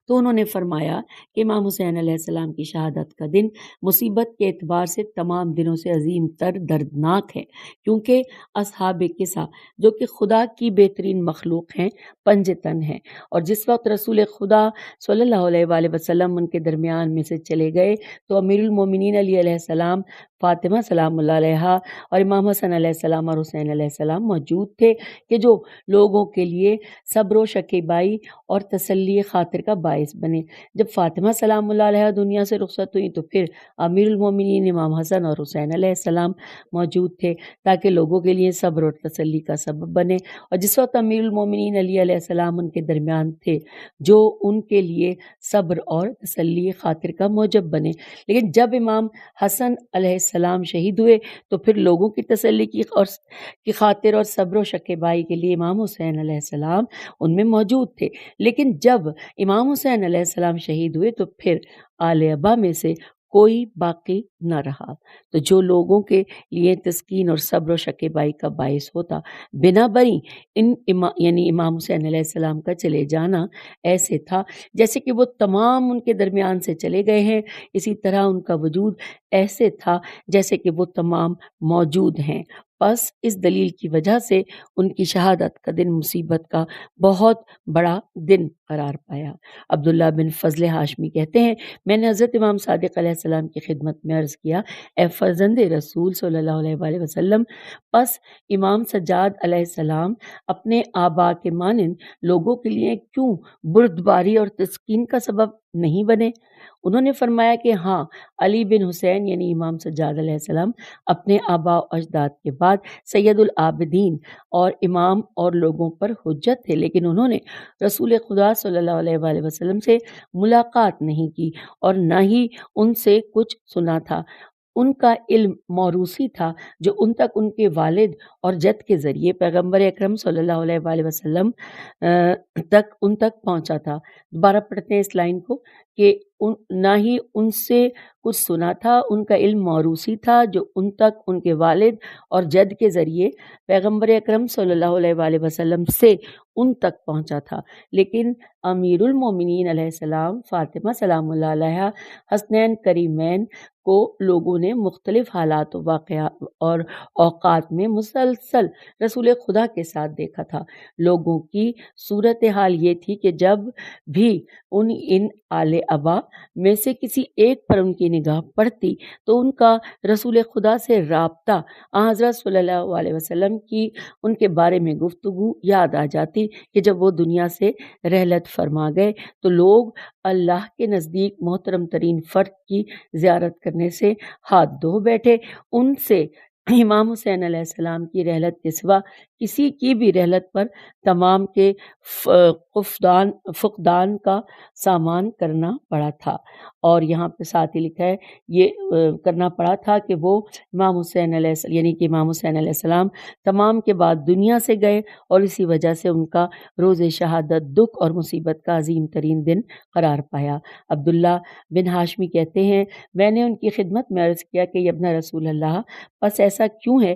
تو انہوں نے فرمایا کہ امام حسین علیہ السلام کی شہادت کا دن مصیبت کے اعتبار سے تمام دنوں سے عظیم تر دردناک ہے، کیونکہ اصحاب قصہ جو کہ خدا کی بہترین مخلوق ہیں پنجتن ہیں، اور جس وقت رسول خدا صلی اللہ علیہ وآلہ وسلم ان کے درمیان میں سے چلے گئے تو امیر المومنین علی علیہ السلام، فاطمہ سلام اللہ علیہا اور امام حسن علیہ السلام اور حسین علیہ السلام موجود تھے کہ جو لوگوں کے لیے صبر و شکیبائی اور تسلی خاطر کا باعث بنے۔ جب فاطمہ سلام اللہ علیہا دنیا سے رخصت ہوئی تو پھر امیر المومنین امام حسن اور حسین علیہ السلام موجود تھے تاکہ لوگوں کے لیے صبر اور تسلی کا سبب بنے، اور جس وقت امیر المومنین علی علیہ السلام ان کے درمیان تھے جو ان کے لیے صبر اور تسلی خاطر کا موجب بنے۔ لیکن جب امام حسن علیہ السلام شہید ہوئے تو پھر لوگوں کی تسلی کی خاطر اور صبر و شکیبائی کے لیے امام حسین علیہ السلام ان میں موجود تھے۔ لیکن جب امام حسین علیہ السلام شہید ہوئے تو پھر آل ابا میں سے کوئی باقی نہ رہا۔ تو جو لوگوں کے لیے تسکین اور صبر و شکیبائی کا باعث ہوتا، بنا بری یعنی امام حسین علیہ السلام کا چلے جانا ایسے تھا جیسے کہ وہ تمام ان کے درمیان سے چلے گئے ہیں، اسی طرح ان کا وجود ایسے تھا جیسے کہ وہ تمام موجود ہیں۔ پس اس دلیل کی وجہ سے ان کی شہادت کا دن مصیبت کا بہت بڑا دن قرار پایا۔ عبداللہ بن فضل ہاشمی کہتے ہیں، میں نے حضرت امام صادق علیہ السلام کی خدمت میں عرض کیا، اے فرزند رسول صلی اللہ علیہ وآلہ وسلم، پس امام سجاد علیہ السلام اپنے آبا کے مانند لوگوں کے لیے کیوں بردباری اور تسکین کا سبب نہیں بنے؟ انہوں نے فرمایا کہ ہاں، علی بن حسین یعنی امام سجاد علیہ السلام اپنے آبا و اجداد کے بعد سید العابدین اور امام اور لوگوں پر حجت تھے، لیکن انہوں نے رسول خدا صلی اللہ علیہ وآلہ وسلم سے ملاقات نہیں کی اور نہ ہی ان سے کچھ سنا تھا۔ ان کا علم موروثی تھا جو ان تک ان کے والد اور جد کے ذریعے پیغمبر اکرم صلی اللہ علیہ وآلہ وسلم ان تک پہنچا تھا۔ دوبارہ پڑھتے ہیں اس لائن کو کہ نہ ہی ان سے کچھ سنا تھا، ان کا علم موروثی تھا جو ان تک ان کے والد اور جد کے ذریعے پیغمبر اکرم صلی اللہ علیہ وآلہ وسلم سے ان تک پہنچا تھا، لیکن امیر المومنین علیہ السلام، فاطمہ سلام اللہ علیہا، حسنین کریمین کو لوگوں نے مختلف حالات و واقعات اور اوقات میں مسلسل رسول خدا کے ساتھ دیکھا تھا۔ لوگوں کی صورتحال یہ تھی کہ جب بھی ان آل ابا میں سے کسی ایک پر ان کی نگاہ پڑتی تو ان کا رسول خدا سے رابطہ، حضرت صلی اللہ علیہ وسلم کی ان کے بارے میں گفتگو یاد آ جاتی کہ جب وہ دنیا سے رحلت فرما گئے تو لوگ اللہ کے نزدیک محترم ترین فرد کی زیارت کرنے سے ہاتھ دھو بیٹھے۔ ان سے امام حسین علیہ السلام کی رحلت کے سوا کسی کی بھی رحلت پر تمام کے فقدان کا سامان کرنا پڑا تھا، اور یہاں پہ ساتھ ہی لکھا ہے یہ کرنا پڑا تھا کہ وہ امام حسین علیہ السلام یعنی کہ امام حسین علیہ السلام تمام کے بعد دنیا سے گئے، اور اسی وجہ سے ان کا روز شہادت دکھ اور مصیبت کا عظیم ترین دن قرار پایا۔ عبداللہ بن ہاشمی کہتے ہیں، میں نے ان کی خدمت میں عرض کیا کہ یبن رسول اللہ، پس ایسا کیوں ہے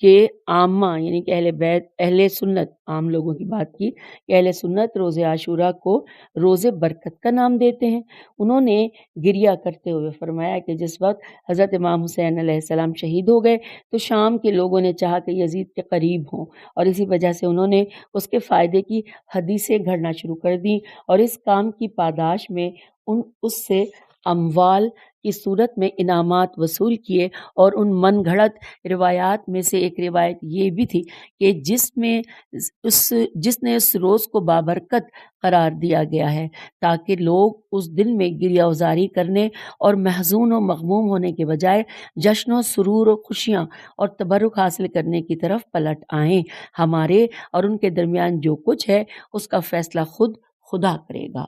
کہ عامہ یعنی کہ اہل بیت، اہل سنت، عام لوگوں کی بات کی کہ اہل سنت روز عاشورہ کو روز برکت کا نام دیتے ہیں؟ انہوں نے گریہ کرتے ہوئے فرمایا کہ جس وقت حضرت امام حسین علیہ السلام شہید ہو گئے تو شام کے لوگوں نے چاہا کہ یزید کے قریب ہوں، اور اسی وجہ سے انہوں نے اس کے فائدے کی حدیثیں گھڑنا شروع کر دیں، اور اس کام کی پاداش میں اس سے اموال کی صورت میں انعامات وصول کیے۔ اور ان من گھڑت روایات میں سے ایک روایت یہ بھی تھی کہ جس نے اس روز کو بابرکت قرار دیا گیا ہے تاکہ لوگ اس دن میں گریہ وزاری کرنے اور محزون و مغموم ہونے کے بجائے جشن و سرور و خوشیاں اور تبرک حاصل کرنے کی طرف پلٹ آئیں۔ ہمارے اور ان کے درمیان جو کچھ ہے اس کا فیصلہ خود خدا کرے گا۔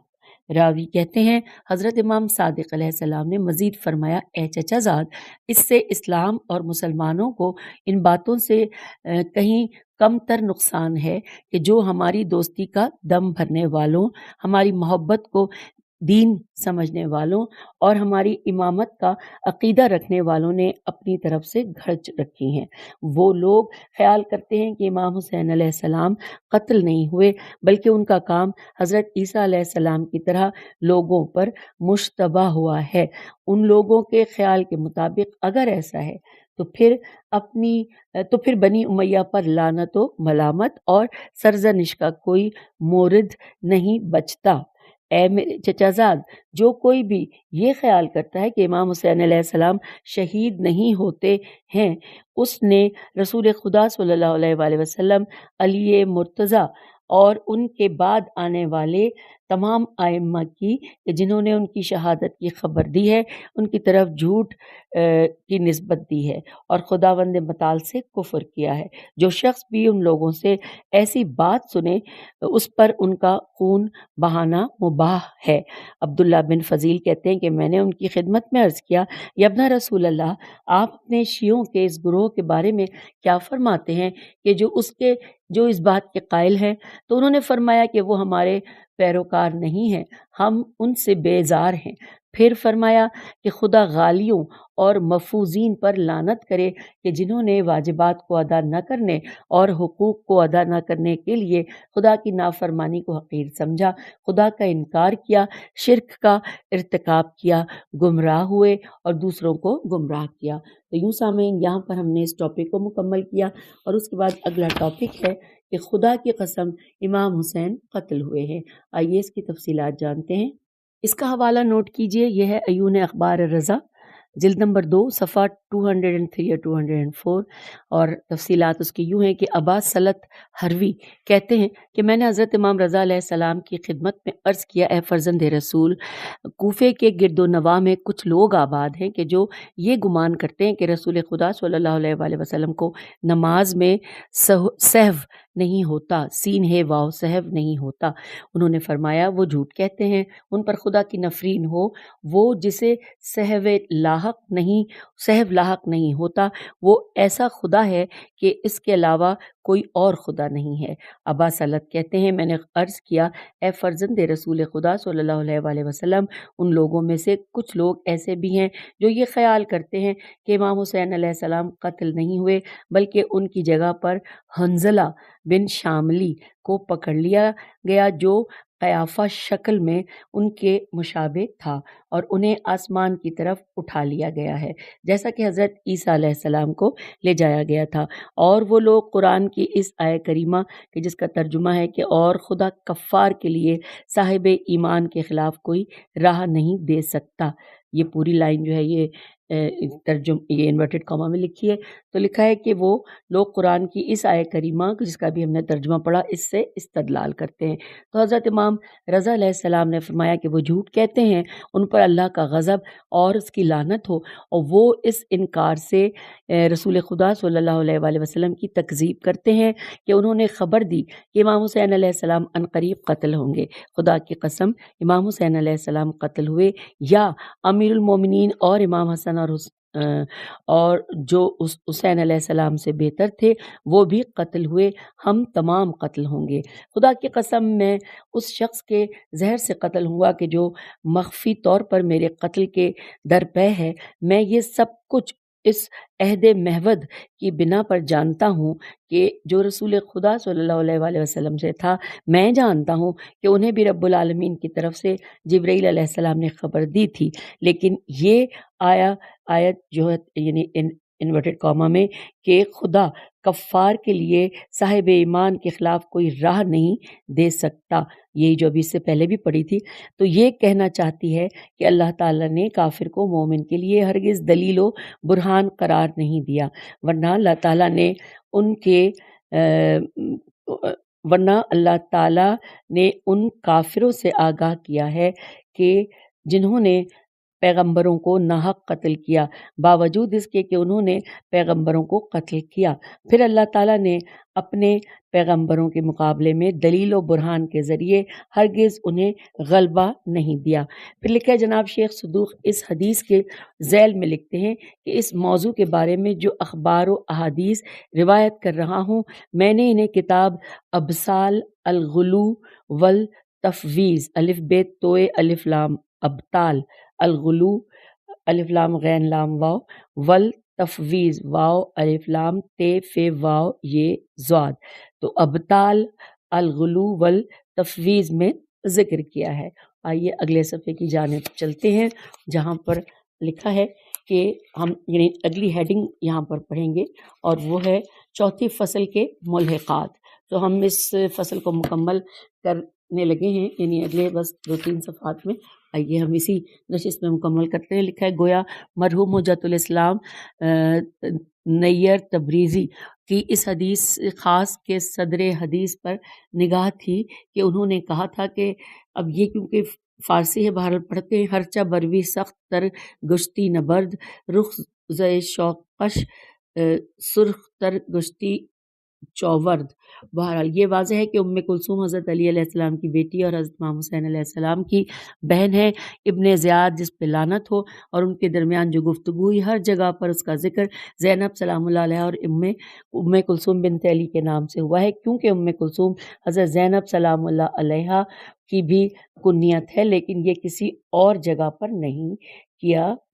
راوی کہتے ہیں، حضرت امام صادق علیہ السلام نے مزید فرمایا، اے چچا زاد، اس سے اسلام اور مسلمانوں کو ان باتوں سے کہیں کم تر نقصان ہے کہ جو ہماری دوستی کا دم بھرنے والوں، ہماری محبت کو دین سمجھنے والوں اور ہماری امامت کا عقیدہ رکھنے والوں نے اپنی طرف سے گھڑ رکھی ہیں۔ وہ لوگ خیال کرتے ہیں کہ امام حسین علیہ السلام قتل نہیں ہوئے، بلکہ ان کا کام حضرت عیسیٰ علیہ السلام کی طرح لوگوں پر مشتبہ ہوا ہے۔ ان لوگوں کے خیال کے مطابق اگر ایسا ہے تو پھر بنی امیہ پر لعنت و ملامت اور سرزنش کا کوئی مورد نہیں بچتا۔ اے میرے چچا زاد، جو کوئی بھی یہ خیال کرتا ہے کہ امام حسین علیہ السلام شہید نہیں ہوتے ہیں، اس نے رسول خدا صلی اللہ علیہ وآلہ وسلم، علی مرتضیٰ اور ان کے بعد آنے والے تمام ائمہ کی جنہوں نے ان کی شہادت کی خبر دی ہے، ان کی طرف جھوٹ کی نسبت دی ہے اور خداوند متعال سے کفر کیا ہے۔ جو شخص بھی ان لوگوں سے ایسی بات سنے اس پر ان کا خون بہانا مباح ہے۔ عبداللہ بن فضیل کہتے ہیں کہ میں نے ان کی خدمت میں عرض کیا، یبن رسول اللہ، آپ اپنے شیعوں کے اس گروہ کے بارے میں کیا فرماتے ہیں کہ جو اس بات کے قائل ہیں؟ تو انہوں نے فرمایا کہ وہ ہمارے پیروکار نہیں ہیں، ہم ان سے بیزار ہیں۔ پھر فرمایا کہ خدا غالیوں اور مفوزین پر لعنت کرے کہ جنہوں نے واجبات کو ادا نہ کرنے اور حقوق کو ادا نہ کرنے کے لیے خدا کی نافرمانی کو حقیر سمجھا، خدا کا انکار کیا، شرک کا ارتکاب کیا، گمراہ ہوئے اور دوسروں کو گمراہ کیا۔ تو یوں سامعین یہاں پر ہم نے اس ٹاپک کو مکمل کیا، اور اس کے بعد اگلا ٹاپک ہے کہ خدا کی قسم امام حسین قتل ہوئے ہیں۔ آئیے اس کی تفصیلات جانتے ہیں۔ اس کا حوالہ نوٹ کیجئے، یہ ہے عیون اخبار رضا، جلد نمبر 2 صفحہ 203 یا 204، اور تفصیلات اس کی یوں ہیں کہ ابا سلط حروی کہتے ہیں کہ میں نے حضرت امام رضا علیہ السلام کی خدمت میں عرض کیا، اے فرزند رسول، کوفے کے گرد و نواح میں کچھ لوگ آباد ہیں کہ جو یہ گمان کرتے ہیں کہ رسول خدا صلی اللہ علیہ وآلہ وسلم کو نماز میں سہو نہیں ہوتا، سین ہے واو سہو نہیں ہوتا۔ انہوں نے فرمایا وہ جھوٹ کہتے ہیں، ان پر خدا کی نفرین ہو، وہ جسے سہو لاحق نہیں ہوتا، وہ ایسا خدا ہے کہ اس کے علاوہ کوئی اور خدا نہیں ہے۔ ابا سلط کہتے ہیں میں نے عرض کیا، اے فرزند رسول خدا صلی اللہ علیہ وآلہ وسلم، ان لوگوں میں سے کچھ لوگ ایسے بھی ہیں جو یہ خیال کرتے ہیں کہ امام حسین علیہ السلام قتل نہیں ہوئے، بلکہ ان کی جگہ پر حنظلہ بن شاملی کو پکڑ لیا گیا جو قیافہ شکل میں ان کے مشابہ تھا، اور انہیں آسمان کی طرف اٹھا لیا گیا ہے جیسا کہ حضرت عیسیٰ علیہ السلام کو لے جایا گیا تھا۔ اور وہ لوگ قرآن کی اس آیہ کریمہ کہ جس کا ترجمہ ہے کہ اور خدا کفار کے لیے صاحب ایمان کے خلاف کوئی راہ نہیں دے سکتا، یہ پوری لائن جو ہے یہ انورٹڈ کاما میں لکھی ہے، تو لکھا ہے کہ وہ لوگ قرآن کی اس آیہ کریمہ جس کا بھی ہم نے ترجمہ پڑھا اس سے استدلال کرتے ہیں۔ تو حضرت امام رضا علیہ السلام نے فرمایا کہ وہ جھوٹ کہتے ہیں، ان پر اللہ کا غضب اور اس کی لعنت ہو، اور وہ اس انکار سے رسول خدا صلی اللہ علیہ وآلہ وسلم کی تکذیب کرتے ہیں کہ انہوں نے خبر دی کہ امام حسین علیہ السلام عنقریب قتل ہوں گے۔ خدا کی قسم امام حسین علیہ السلام قتل ہوئے، یا امیر المومنین اور امام حسن اور جو اس حسین علیہ السلام سے بہتر تھے وہ بھی قتل ہوئے، ہم تمام قتل ہوں گے۔ خدا کی قسم میں اس شخص کے زہر سے قتل ہوا کہ جو مخفی طور پر میرے قتل کے درپے ہے، میں یہ سب کچھ اس عہد محود کی بنا پر جانتا ہوں کہ جو رسول خدا صلی اللہ علیہ وآلہ وسلم سے تھا، میں جانتا ہوں کہ انہیں بھی رب العالمین کی طرف سے جبرائیل علیہ السلام نے خبر دی تھی، لیکن یہ آیت جو ہے یعنی انورٹڈ کاما میں کہ خدا کفار کے لیے صاحب ایمان کے خلاف کوئی راہ نہیں دے سکتا، یہی جو ابھی اس سے پہلے بھی پڑھی تھی، تو یہ کہنا چاہتی ہے کہ اللہ تعالیٰ نے کافر کو مومن کے لیے ہرگز دلیل و برہان قرار نہیں دیا، ورنہ اللہ تعالیٰ نے ان کافروں سے آگاہ کیا ہے کہ جنہوں نے پیغمبروں کو ناحق قتل کیا، باوجود اس کے کہ انہوں نے پیغمبروں کو قتل کیا، پھر اللہ تعالیٰ نے اپنے پیغمبروں کے مقابلے میں دلیل و برہان کے ذریعے ہرگز انہیں غلبہ نہیں دیا۔ پھر لکھا ہے جناب شیخ صدوق اس حدیث کے ذیل میں لکھتے ہیں کہ اس موضوع کے بارے میں جو اخبار و احادیث روایت کر رہا ہوں، میں نے انہیں کتاب ابسال الغلو والتفویض الف بے توئے الف لام ابطال الغلو الف لام غین لام واو والتفویض واو الف لام تے فے واو یہ زواد، تو ابطال الغلو والتفویض میں ذکر کیا ہے۔ آئیے اگلے صفحے کی جانب چلتے ہیں جہاں پر لکھا ہے کہ ہم یعنی اگلی ہیڈنگ یہاں پر پڑھیں گے، اور وہ ہے چوتھی فصل کے ملحقات۔ تو ہم اس فصل کو مکمل کرنے لگے ہیں، یعنی اگلے بس 2-3 صفحات میں۔ آئیے ہم اسی نشست میں مکمل کرتے ہیں۔ لکھا ہے گویا مرحوم حجت الاسلام نیر تبریزی کی اس حدیث خاص کے صدر حدیث پر نگاہ تھی کہ انہوں نے کہا تھا کہ اب یہ کیونکہ فارسی ہے بہرحال پڑھتے ہیں، ہرچہ بروی سخت تر گشتی نبرد رخ زے شوقش سرخ تر گشتی چوورد۔ بہرحال یہ واضح ہے کہ ام کلثوم حضرت علی علیہ السلام کی بیٹی اور حضرت امام حسین علیہ السلام کی بہن ہے۔ ابن زیاد جس پہ لعنت ہو اور ان کے درمیان جو گفتگو ہوئی، ہر جگہ پر اس کا ذکر زینب سلام اللہ علیہ اور ام کلثوم بنت علی کے نام سے ہوا ہے، کیونکہ ام کلثوم حضرت زینب سلام اللہ علیہ کی بھی کنیت ہے، لیکن یہ کسی اور جگہ پر نہیں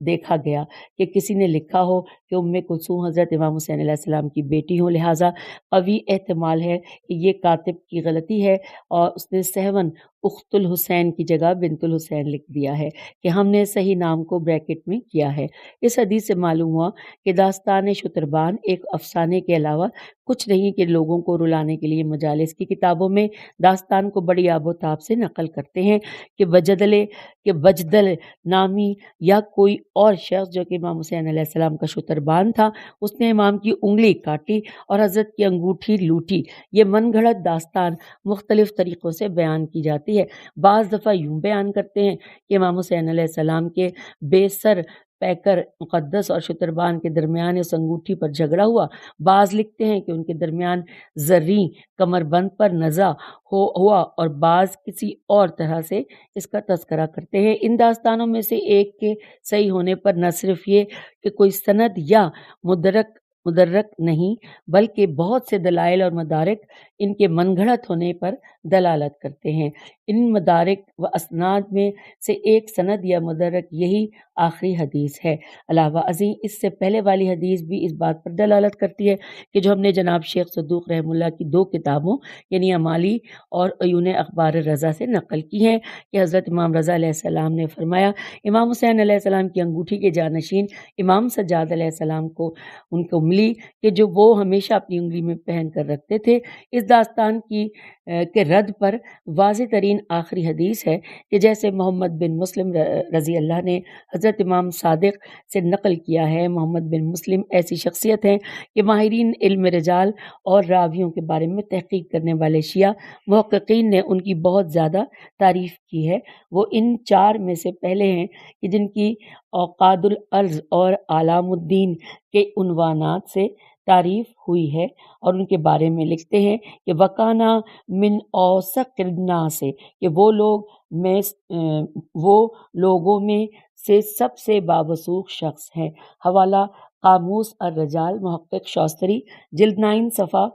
دیکھا گیا کہ کسی نے لکھا ہو کہ ام کلثوم حضرت امام حسین علیہ السلام کی بیٹی ہوں، لہٰذا قوی احتمال ہے کہ یہ کاتب کی غلطی ہے اور اس نے سہون اخت الحسین کی جگہ بنت الحسین لکھ دیا ہے کہ ہم نے صحیح نام کو بریکٹ میں کیا ہے۔ اس حدیث سے معلوم ہوا کہ داستان شتربان ایک افسانے کے علاوہ کچھ نہیں کہ لوگوں کو رلانے کے لیے مجالس کی کتابوں میں داستان کو بڑی آب و تاب سے نقل کرتے ہیں کہ بجدل نامی یا کوئی اور شخص جو کہ امام حسین علیہ السلام کا شتربان تھا، اس نے امام کی انگلی کاٹی اور حضرت کی انگوٹھی لوٹی۔ یہ من گھڑت داستان مختلف طریقوں سے بیان کی جاتی ہے۔ بعض دفعہ یوں بیان کرتے ہیں کہ امام حسین علیہ السلام کے بے سر پیکر مقدس اور شتربان کے درمیان اس انگوٹھی پر جھگڑا ہوا۔ بعض لکھتے ہیں کہ ان کے درمیان زریں کمر بند پر نزا ہوا، اور بعض کسی اور طرح سے اس کا تذکرہ کرتے ہیں۔ ان داستانوں میں سے ایک کے صحیح ہونے پر نہ صرف یہ کہ کوئی سند یا مدرک نہیں، بلکہ بہت سے دلائل اور مدارک ان کے من گھڑت ہونے پر دلالت کرتے ہیں۔ ان مدارک و اسناد میں سے ایک سند یا مدرک یہی آخری حدیث ہے۔ علاوہ ازیں اس سے پہلے والی حدیث بھی اس بات پر دلالت کرتی ہے کہ جو ہم نے جناب شیخ صدوق رحمہ اللہ کی 2 کتابوں یعنی امالی اور عیون اخبار رضا سے نقل کی ہیں کہ حضرت امام رضا علیہ السلام نے فرمایا، امام حسین علیہ السلام کی انگوٹھی کے جانشین امام سجاد علیہ السلام کو ان کو ملی کہ جو وہ ہمیشہ اپنی انگلی میں پہن کر رکھتے تھے۔ اس داستان کے رد پر واضح ترین آخری حدیث ہے کہ جیسے محمد بن مسلم رضی اللہ نے حضرت امام صادق سے نقل کیا ہے، محمد بن مسلم ایسی شخصیت ہیں کہ ماہرین علم رجال اور راویوں کے بارے میں تحقیق کرنے والے شیعہ محققین نے ان کی بہت زیادہ تعریف کی ہے۔ وہ ان 4 میں سے پہلے ہیں کہ جن کی اوقاد الارض اور علام الدین کے عنوانات سے تعریف ہوئی ہے، اور ان کے بارے میں لکھتے ہیں کہ وکانا من اوثق الناس سے کہ وہ لوگوں میں سے سب سے بابسوخ شخص ہیں۔ حوالہ قاموس الرجال محقق شاستری جلد 9 صفحہ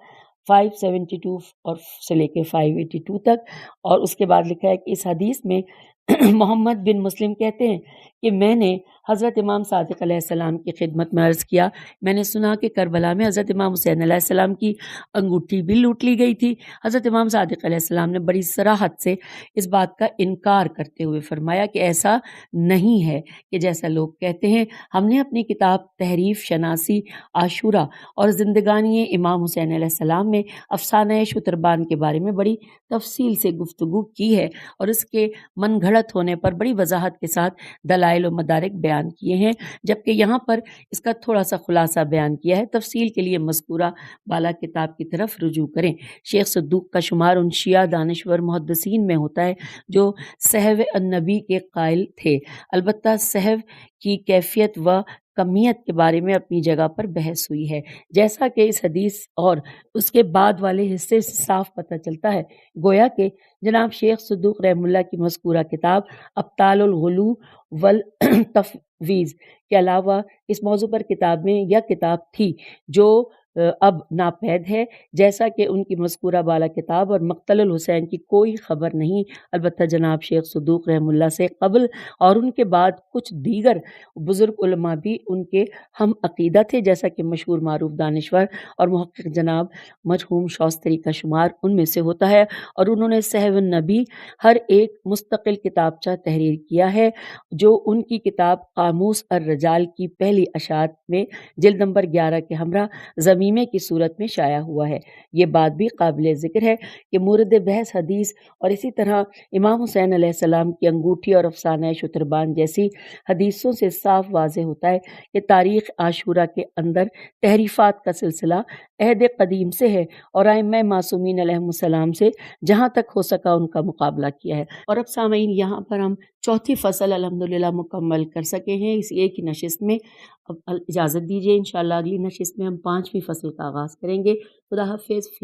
572 اور سے لے کے 582 تک، اور اس کے بعد لکھا ہے کہ اس حدیث میں محمد بن مسلم کہتے ہیں کہ میں نے حضرت امام صادق علیہ السلام کی خدمت میں عرض کیا، میں نے سنا کہ کربلا میں حضرت امام حسین علیہ السلام کی انگوٹھی بھی لوٹ لی گئی تھی۔ حضرت امام صادق علیہ السلام نے بڑی صراحت سے اس بات کا انکار کرتے ہوئے فرمایا کہ ایسا نہیں ہے کہ جیسا لوگ کہتے ہیں۔ ہم نے اپنی کتاب تحریف شناسی عاشورہ اور زندگانی امام حسین علیہ السلام میں افسانہ شتربان کے بارے میں بڑی تفصیل سے گفتگو کی ہے اور اس کے من گھڑت ہونے پر بڑی وضاحت کے ساتھ دلائل و مدارک بیان کیے ہیں، جبکہ یہاں پر اس کا تھوڑا سا خلاصہ بیان کیا ہے۔ تفصیل کے لیے مذکورہ بالا کتاب کی طرف رجوع کریں۔ شیخ صدوق کا شمار ان شیعہ دانشور محدثین میں ہوتا ہے جو صحو النبی کے قائل تھے، البتہ صحو کی کیفیت و کمیت کے بارے میں اپنی جگہ پر بحث ہوئی ہے، جیسا کہ اس حدیث اور اس کے بعد والے حصے سے صاف پتہ چلتا ہے۔ گویا کہ جناب شیخ صدوق رحمہ اللہ کی مذکورہ کتاب ابطال الغلو والتفویض کے علاوہ اس موضوع پر کتاب میں یا کتاب تھی جو اب ناپید ہے، جیسا کہ ان کی مذکورہ بالا کتاب اور مقتل الحسین کی کوئی خبر نہیں۔ البتہ جناب شیخ صدوق رحمہ اللہ سے قبل اور ان کے بعد کچھ دیگر بزرگ علماء بھی ان کے ہم عقیدہ تھے، جیسا کہ مشہور معروف دانشور اور محقق جناب مرحوم شاستری کا شمار ان میں سے ہوتا ہے، اور انہوں نے صحو النبی ہر ایک مستقل کتابچہ تحریر کیا ہے جو ان کی کتاب قاموس الرجال کی پہلی اشاعت میں جلد نمبر 11 کے ہمراہ ضمیمے کی صورت میں شائع ہوا ہے۔ یہ بات بھی قابل ذکر ہے کہ مورد بحث حدیث اور اسی طرح امام حسین علیہ السلام کی انگوٹھی اور افسانہ شتربان جیسی حدیثوں سے صاف واضح ہوتا ہے کہ تاریخ عاشورہ کے اندر تحریفات کا سلسلہ عہد قدیم سے ہے، اور ائمہ معصومین علیہم السلام سے جہاں تک ہو سکا ان کا مقابلہ کیا ہے۔ اور اب سامعین یہاں پر ہم چوتھی فصل الحمدللہ مکمل کر سکے ہیں اس ایک ہی نشست میں۔ اب اجازت دیجیے، انشاءاللہ اگلی نشست میں ہم 5ویں فصل کا آغاز کریں گے۔ خدا حافظ۔